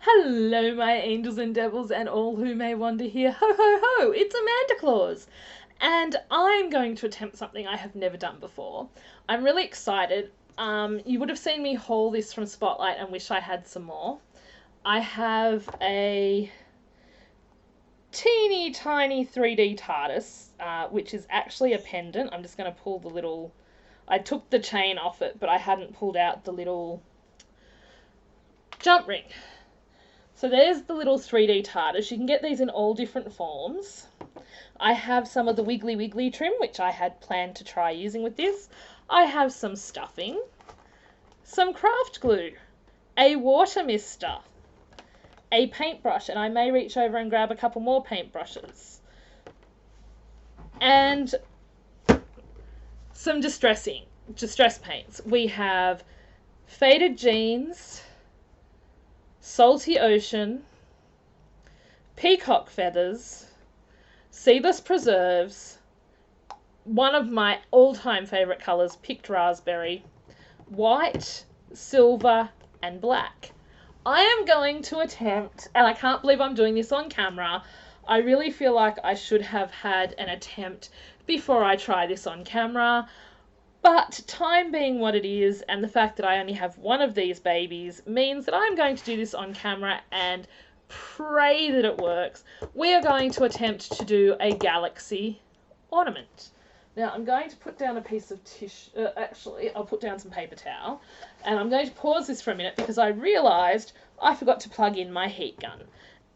Hello, my angels and devils, and all who may wander here. Ho, ho, ho! It's Amanda Claus! And I'm going to attempt something I have never done before. I'm really excited. You would have seen me haul this from Spotlight and wish I had some more. I have a teeny tiny 3D Tardis, which is actually a pendant. I'm just going to pull the little... I took the chain off it, but I hadn't pulled out the little jump ring. So there's the little 3D Tardis. You can get these in all different forms. I have some of the Wiggly Wiggly trim, which I had planned to try using with this. I have some stuffing, some craft glue, a water mister, a paintbrush, and I may reach over and grab a couple more paintbrushes, and some distress paints. We have Faded Jeans, Salty Ocean, Peacock Feathers, Seedless Preserves, one of my all-time favourite colours, Picked Raspberry, white, silver, and black. I am going to attempt, and I can't believe I'm doing this on camera. I really feel like I should have had an attempt before I try this on camera. But time being what it is, and the fact that I only have one of these babies, means that I'm going to do this on camera and pray that it works. We are going to attempt to do a galaxy ornament. Now I'm going to put down a piece of tissue, actually I'll put down some paper towel, and I'm going to pause this for a minute because I realised I forgot to plug in my heat gun.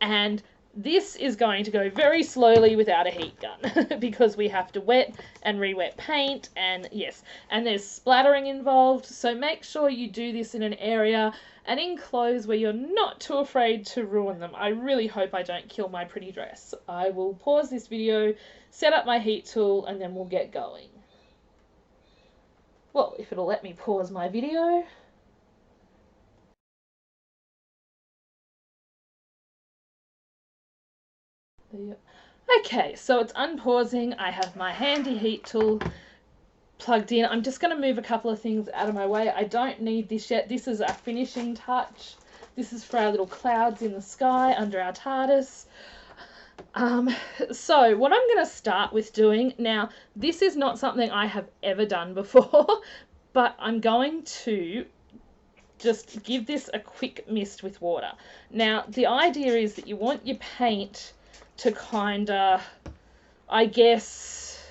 And this is going to go very slowly without a heat gun because we have to wet and re-wet paint, and yes, and there's splattering involved, so make sure you do this in an area and in clothes where you're not too afraid to ruin them. I really hope I don't kill my pretty dress. I will pause this video, set up my heat tool, and then we'll get going. Well, if it'll let me pause my video. Okay, so it's unpausing. I have my handy heat tool plugged in. I'm just going to move a couple of things out of my way. I don't need this yet. This is a finishing touch. This is for our little clouds in the sky under our TARDIS. So what I'm going to start with doing, now this is not something I have ever done before, but I'm going to just give this a quick mist with water. Now the idea is that you want your paint to kind of, I guess,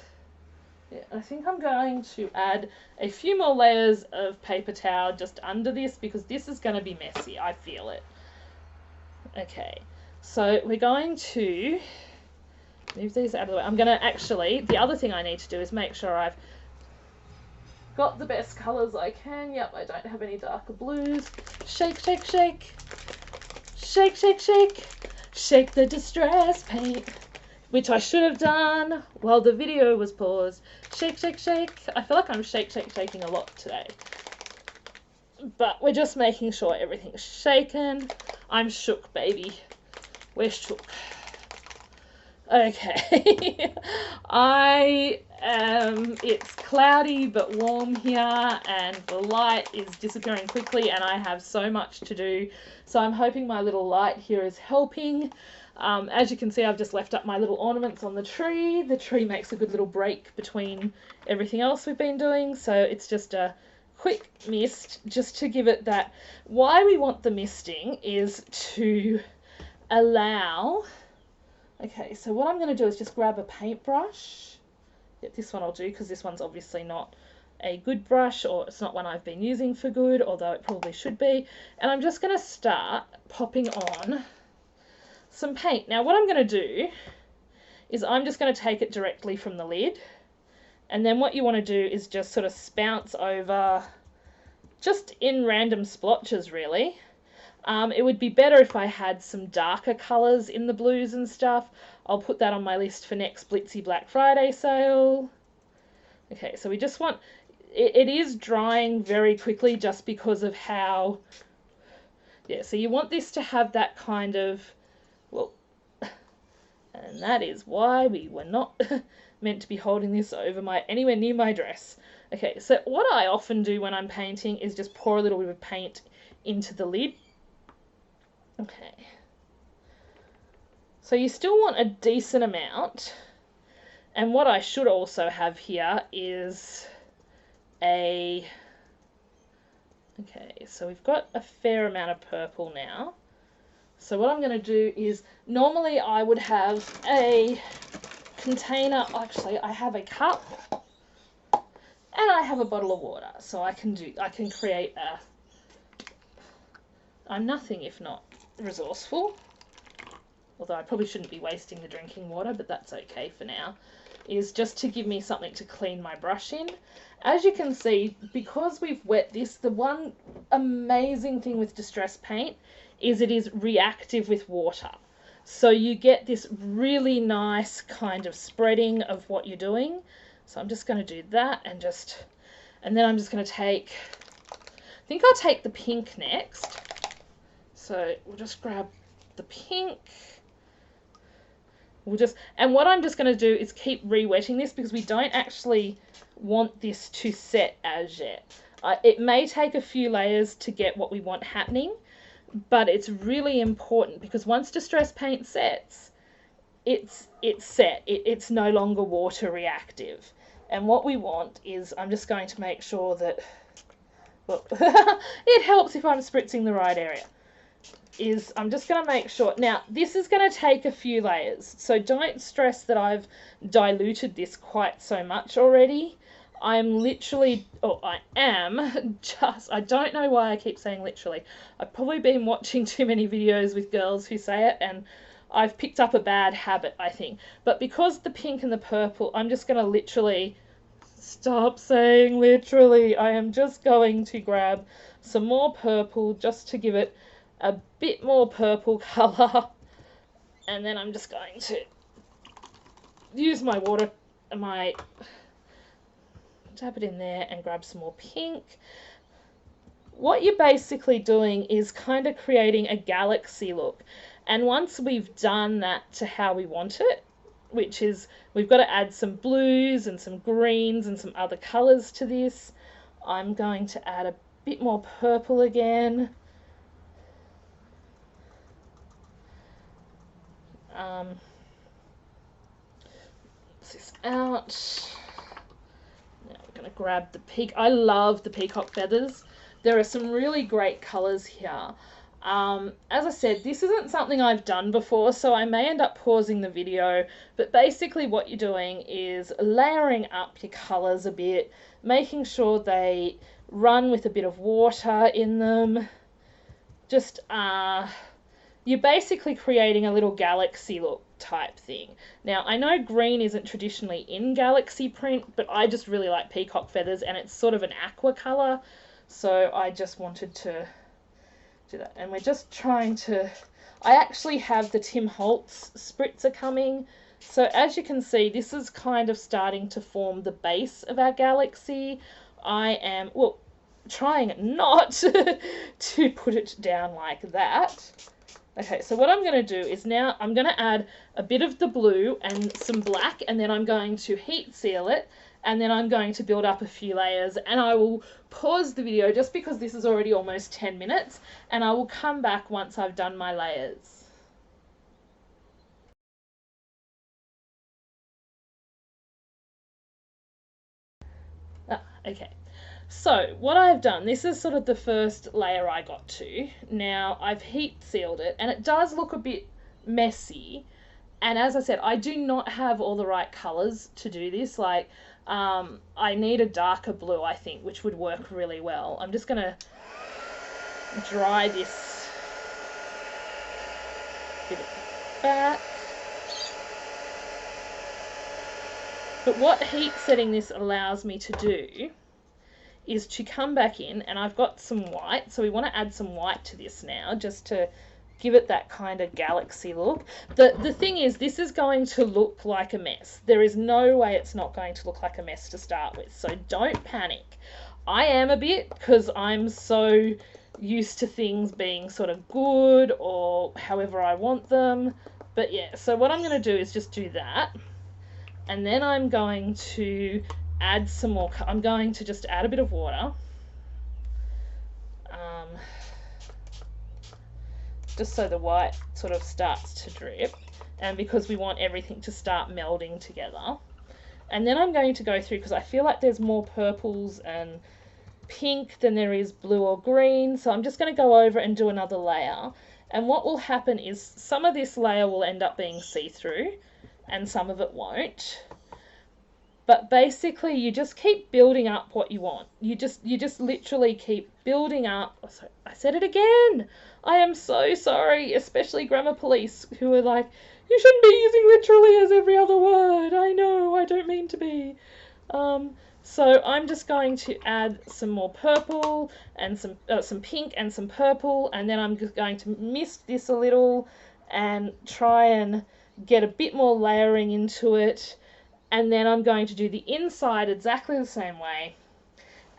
yeah, I think I'm going to add a few more layers of paper towel just under this because this is going to be messy, I feel it. Okay, so we're going to move these out of the way. I'm going to actually, the other thing I need to do is make sure I've got the best colours I can. Yep, I don't have any darker blues. Shake, shake, shake. Shake, shake, shake. Shake the distress paint, which I should have done while the video was paused. Shake, shake, shake. I feel like I'm shaking a lot today. But we're just making sure everything's shaken. I'm shook, baby. We're shook. Okay. It's cloudy but warm here, and the light is disappearing quickly, and I have so much to do. So I'm hoping my little light here is helping. As you can see, I've just left up my little ornaments on the tree. The tree makes a good little break between everything else we've been doing. So it's just a quick mist just to give it that. Why we want the misting is to allow... Okay, so what I'm going to do is just grab a paintbrush. Yep, this one I'll do because this one's obviously not a good brush, or it's not one I've been using for good, although it probably should be. And I'm just going to start popping on some paint. Now what I'm going to do is I'm just going to take it directly from the lid, and then what you want to do is just sort of spounce over just in random splotches really. It would be better if I had some darker colours in the blues and stuff. I'll put that on my list for next Blitzy Black Friday sale. Okay, so we just want... It is drying very quickly just because of how... Yeah, so you want this to have that kind of... Well, and that is why we were not meant to be holding this over anywhere near my dress. Okay, so what I often do when I'm painting is just pour a little bit of paint into the lid. Okay. So you still want a decent amount. And what I should also have here is a... Okay, so we've got a fair amount of purple now. So what I'm going to do is, normally I would have a container, actually I have a cup and I have a bottle of water. So I can create a... I'm nothing if not resourceful. Although I probably shouldn't be wasting the drinking water, but that's okay for now. Is just to give me something to clean my brush in. As you can see, because we've wet this, the one amazing thing with distress paint is it is reactive with water. So you get this really nice kind of spreading of what you're doing. So I'm just going to do that and then I'm just going to take, I think I'll take the pink next. So we'll just grab the pink. And what I'm just going to do is keep re-wetting this because we don't actually want this to set as yet. It may take a few layers to get what we want happening, but it's really important because once distress paint sets, it's set. It's no longer water reactive. And what we want is, I'm just going to make sure that, well, it helps if I'm spritzing the right area. I'm just going to make sure. Now, this is going to take a few layers, so don't stress that I've diluted this quite so much already. I am just, I don't know why I keep saying literally. I've probably been watching too many videos with girls who say it, and I've picked up a bad habit, I think. But because the pink and the purple, I'm just going to literally, stop saying literally, I am just going to grab some more purple just to give it a bit more purple colour, and then I'm just going to use my water, tap it in there and grab some more pink. What you're basically doing is kind of creating a galaxy look, and once we've done that to how we want it, which is we've got to add some blues and some greens and some other colours to this, I'm going to add a bit more purple again. This out. Now we're going to grab the I love the peacock feathers. There are some really great colours here. As I said, this isn't something I've done before, so I may end up pausing the video, but basically what you're doing is layering up your colours a bit, making sure they run with a bit of water in them. Just, you're basically creating a little galaxy look type thing. Now, I know green isn't traditionally in galaxy print, but I just really like peacock feathers, and it's sort of an aqua colour, so I just wanted to do that. And we're just trying to... I actually have the Tim Holtz spritzer coming, so as you can see, this is kind of starting to form the base of our galaxy. I am, well, trying not to put it down like that. Okay, so what I'm going to do is now I'm going to add a bit of the blue and some black, and then I'm going to heat seal it, and then I'm going to build up a few layers, and I will pause the video just because this is already almost 10 minutes, and I will come back once I've done my layers. Okay. So what I've done, this is sort of the first layer I got to. Now I've heat sealed it, and it does look a bit messy. And as I said, I do not have all the right colours to do this. Like, I need a darker blue, I think, which would work really well. I'm just going to dry this bit back. But what heat setting this allows me to do is to come back in, and I've got some white, so we want to add some white to this now, just to give it that kind of galaxy look. The thing is, this is going to look like a mess. There is no way it's not going to look like a mess to start with, so don't panic. I am a bit, because I'm so used to things being sort of good, or however I want them. But yeah, so what I'm going to do is just do that, and then I'm going to add some more. I'm going to just add a bit of water. just so the white sort of starts to drip, and because we want everything to start melding together. And then I'm going to go through, because I feel like there's more purples and pink than there is blue or green, so I'm just going to go over and do another layer. And what will happen is some of this layer will end up being see-through and some of it won't. But basically you just keep building up what you want. You just literally keep building up. Oh, sorry, I said it again. I am so sorry, especially grammar police who are like, you shouldn't be using literally as every other word. I know, I don't mean to be. So I'm just going to add some more purple and some pink and some purple, and then I'm just going to mist this a little and try and get a bit more layering into it. And then I'm going to do the inside exactly the same way.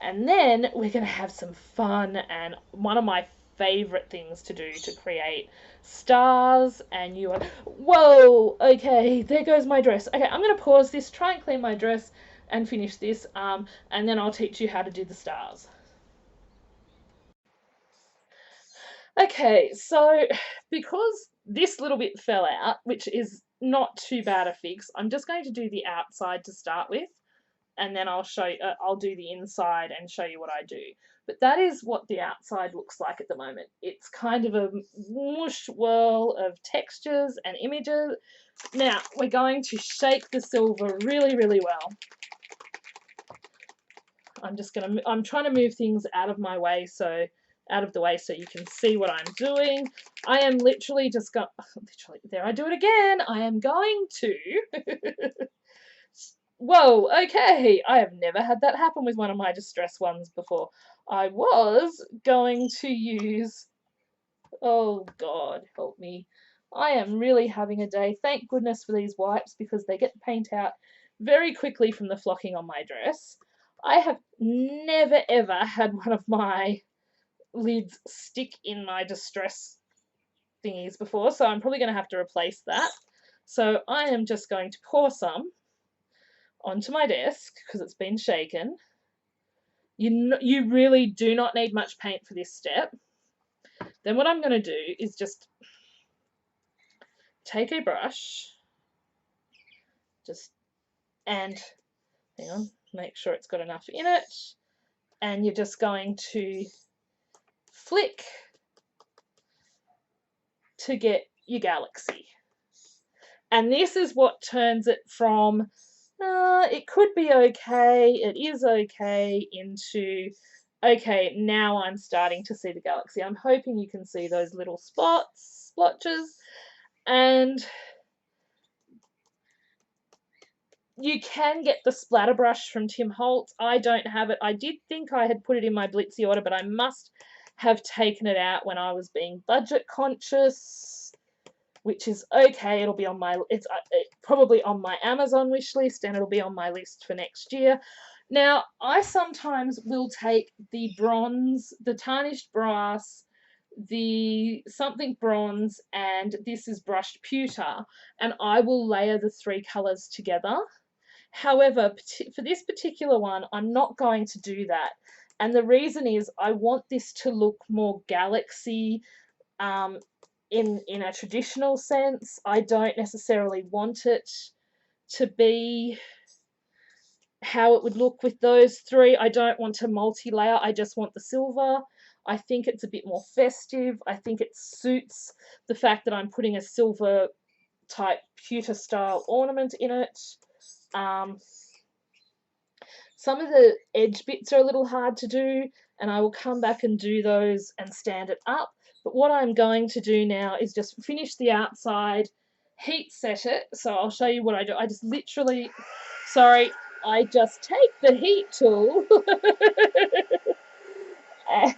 And then we're going to have some fun, and one of my favorite things to do to create stars. And you are, whoa, okay, there goes my dress. Okay, I'm going to pause this, try and clean my dress and finish this, and then I'll teach you how to do the stars. Okay, so because this little bit fell out, which is not too bad a fix, I'm just going to do the outside to start with, and then I'll show you, I'll do the inside and show you what I do. But that is what the outside looks like at the moment. It's kind of a whoosh whirl of textures and images. Now we're going to shake the silver really, really well. I'm trying to move things out of the way so you can see what I'm doing. I am literally just going, literally, there I do it again. I am going to, whoa, okay. I have never had that happen with one of my distress ones before. I was going to use, oh God, help me. I am really having a day. Thank goodness for these wipes, because they get the paint out very quickly from the flocking on my dress. I have never ever had one of my lids stick in my distress thingies before, so I'm probably going to have to replace that. So I am just going to pour some onto my desk because it's been shaken. You really do not need much paint for this step. Then what I'm going to do is just take a brush, and hang on, make sure it's got enough in it, and you're just going to flick to get your galaxy. And this is what turns it from it could be okay, it is okay, into okay, now I'm starting to see the galaxy. I'm hoping you can see those little splotches, and you can get the splatter brush from Tim Holtz. I don't have it. I did think I had put it in my Blitzy order, but I must have taken it out when I was being budget conscious, which is okay. It'll be on my, it's probably on my Amazon wish list, and it'll be on my list for next year. Now, I sometimes will take the bronze, the tarnished brass, the something bronze, and this is brushed pewter, and I will layer the three colours together. However, for this particular one, I'm not going to do that. And the reason is I want this to look more galaxy, in a traditional sense. I don't necessarily want it to be how it would look with those three. I don't want to multi-layer. I just want the silver. I think it's a bit more festive. I think it suits the fact that I'm putting a silver type pewter style ornament in it. Some of the edge bits are a little hard to do, and I will come back and do those and stand it up. But what I'm going to do now is just finish the outside, heat set it. So I'll show you what I do. I just literally, sorry, I just take the heat tool and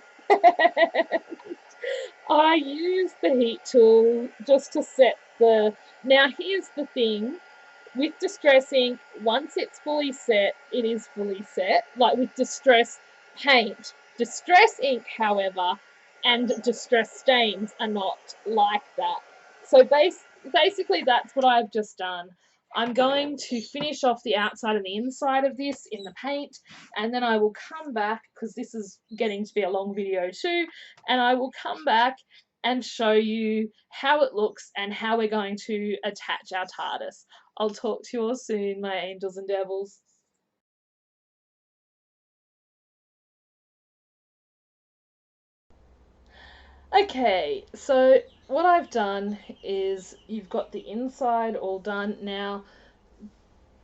I use the heat tool just to set the, now here's the thing, with Distress ink, once it's fully set, it is fully set, like with Distress paint. Distress ink, however, and Distress stains are not like that. So basically that's what I've just done. I'm going to finish off the outside and the inside of this in the paint, and then I will come back, because this is getting to be a long video too, and I will come back and show you how it looks and how we're going to attach our TARDIS. I'll talk to you all soon, my angels and devils. Okay, so what I've done is you've got the inside all done. Now,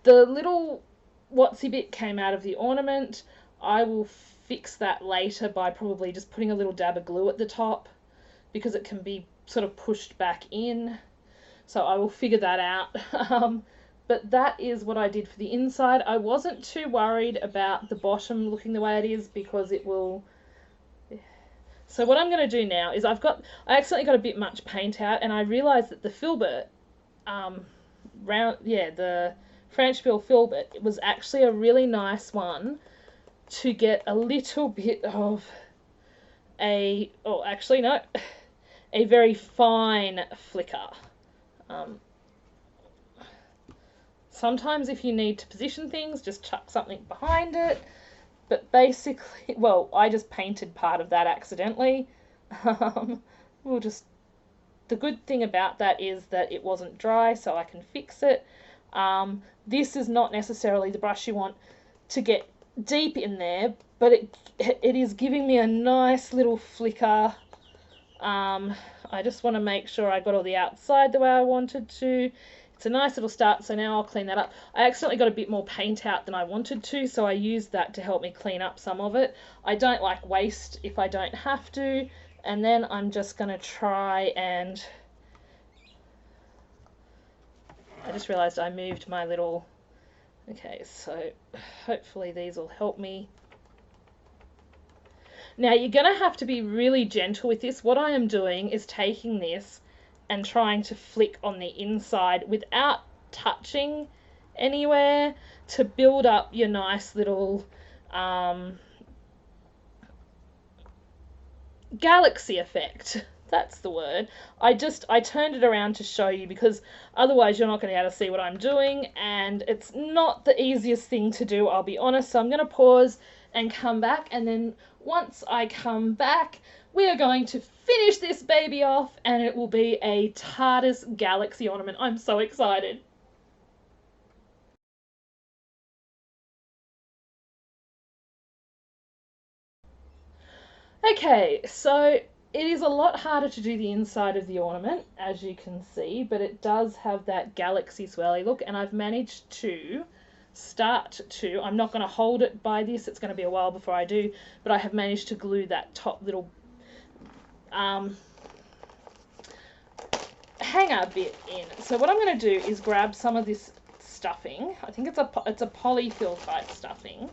the little whatsy bit came out of the ornament. I will fix that later by probably just putting a little dab of glue at the top because it can be sort of pushed back in. So I will figure that out. But that is what I did for the inside. I wasn't too worried about the bottom looking the way it is because it will... So what I'm going to do now is I accidentally got a bit much paint out, and I realised that the filbert, the French bill filbert, it was actually a really nice one to get a little bit of a very fine flicker. Sometimes if you need to position things, just chuck something behind it. But basically, well, I just painted part of that accidentally. The good thing about that is that it wasn't dry, so I can fix it. This is not necessarily the brush you want to get deep in there, but it is giving me a nice little flicker. I just want to make sure I got all the outside the way I wanted to. It's a nice little start, so now I'll clean that up. I accidentally got a bit more paint out than I wanted to, so I used that to help me clean up some of it. I don't like waste if I don't have to, and then I'm just going to try and... I just realised I moved my little... Okay, so hopefully these will help me. Now, you're going to have to be really gentle with this. What I am doing is taking this and trying to flick on the inside without touching anywhere to build up your nice little galaxy effect. That's the word. I turned it around to show you because otherwise you're not going to be able to see what I'm doing, and it's not the easiest thing to do, I'll be honest. So I'm going to pause and come back, and then once I come back, we are going to finish this baby off, and it will be a TARDIS galaxy ornament. I'm so excited. Okay, so it is a lot harder to do the inside of the ornament, as you can see, but it does have that galaxy swirly look, and I've managed to I'm not going to hold it by this, it's going to be a while before I do, but I have managed to glue that top little hanger bit in. So what I'm going to do is grab some of this stuffing. I think it's a polyfill type stuffing,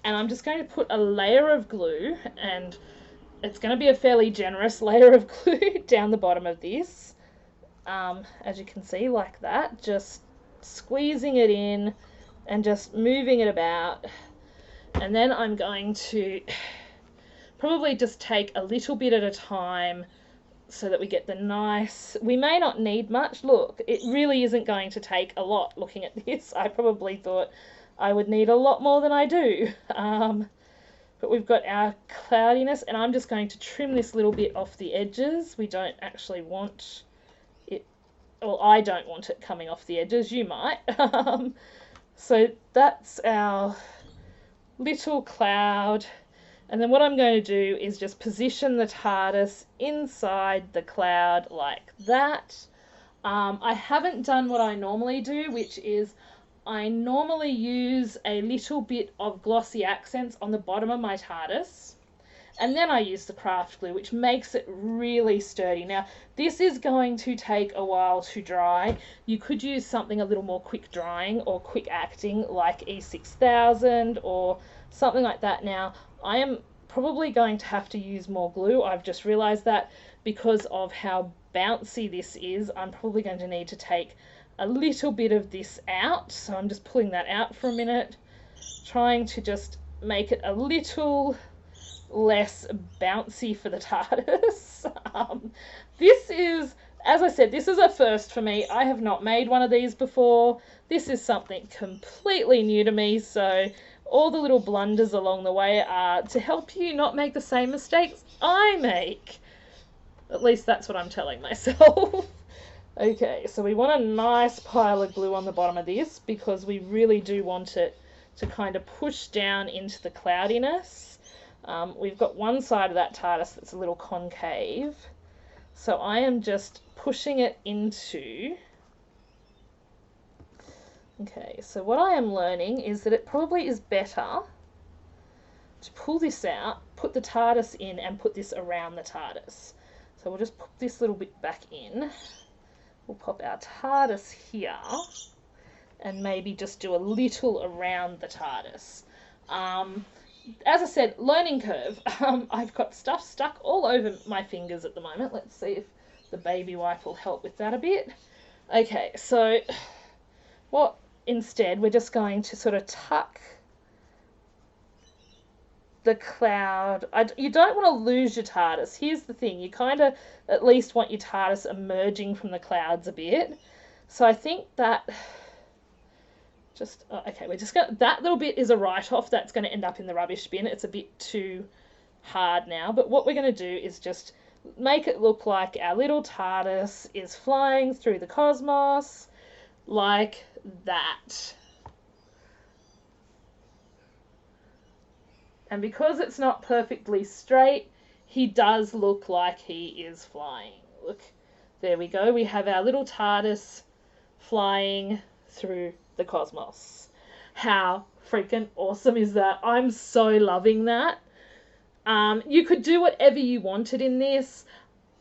and I'm just going to put a layer of glue, and it's going to be a fairly generous layer of glue down the bottom of this, as you can see, like that, just squeezing it in and just moving it about. And then I'm going to probably just take a little bit at a time so that we get the nice... We may not need much. Look, it really isn't going to take a lot looking at this. I probably thought I would need a lot more than I do. But we've got our cloudiness, and I'm just going to trim this little bit off the edges. We don't actually want it... Well, I don't want it coming off the edges. You might. So that's our little cloud. And then what I'm going to do is just position the TARDIS inside the cloud like that. I haven't done what I normally do, which is I normally use a little bit of glossy accents on the bottom of my TARDIS. And then I use the craft glue, which makes it really sturdy. Now, this is going to take a while to dry. You could use something a little more quick drying or quick acting like E6000 or something like that. Now, I am probably going to have to use more glue. I've just realized that because of how bouncy this is, I'm probably going to need to take a little bit of this out. So I'm just pulling that out for a minute, trying to just make it a little less bouncy for the TARDIS. This is, as I said, this is a first for me. I have not made one of these before. This is something completely new to me, so all the little blunders along the way are to help you not make the same mistakes I make. At least that's what I'm telling myself. Okay, so we want a nice pile of glue on the bottom of this because we really do want it to kind of push down into the cloudiness. We've got one side of that TARDIS that's a little concave. So I am just pushing it into... Okay, so what I am learning is that it probably is better to pull this out, put the TARDIS in, and put this around the TARDIS. So we'll just put this little bit back in. We'll pop our TARDIS here, and maybe just do a little around the TARDIS. As I said, learning curve. I've got stuff stuck all over my fingers at the moment. Let's see if the baby wipe will help with that a bit. Okay, so what instead, we're just going to sort of tuck the cloud. You don't want to lose your TARDIS. Here's the thing, you kind of at least want your TARDIS emerging from the clouds a bit. So I think that okay, we're just going, that little bit is a write-off. That's going to end up in the rubbish bin. It's a bit too hard now, but what we're going to do is just make it look like our little TARDIS is flying through the cosmos like that. And because it's not perfectly straight, he does look like he is flying. Look, there we go. We have our little TARDIS flying through the cosmos. How freaking awesome is that? I'm so loving that. You could do whatever you wanted in this.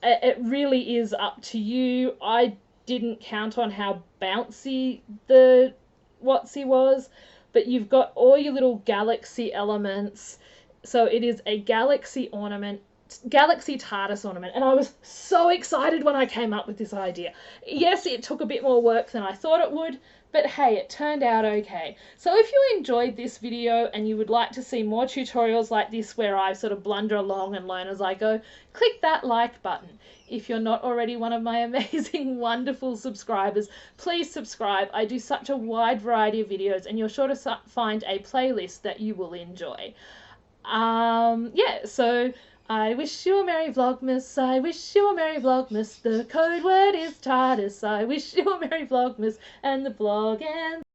It really is up to you. I didn't count on how bouncy the Watsy was, but you've got all your little galaxy elements. So it is a galaxy ornament, galaxy TARDIS ornament, and I was so excited when I came up with this idea. Yes, it took a bit more work than I thought it would, but hey, it turned out okay. So if you enjoyed this video and you would like to see more tutorials like this where I sort of blunder along and learn as I go, click that like button. If you're not already one of my amazing, wonderful subscribers, please subscribe. I do such a wide variety of videos and you're sure to find a playlist that you will enjoy. Yeah, so I wish you a Merry Vlogmas, I wish you a Merry Vlogmas, the code word is TARDIS, I wish you a Merry Vlogmas, and the vlog ends.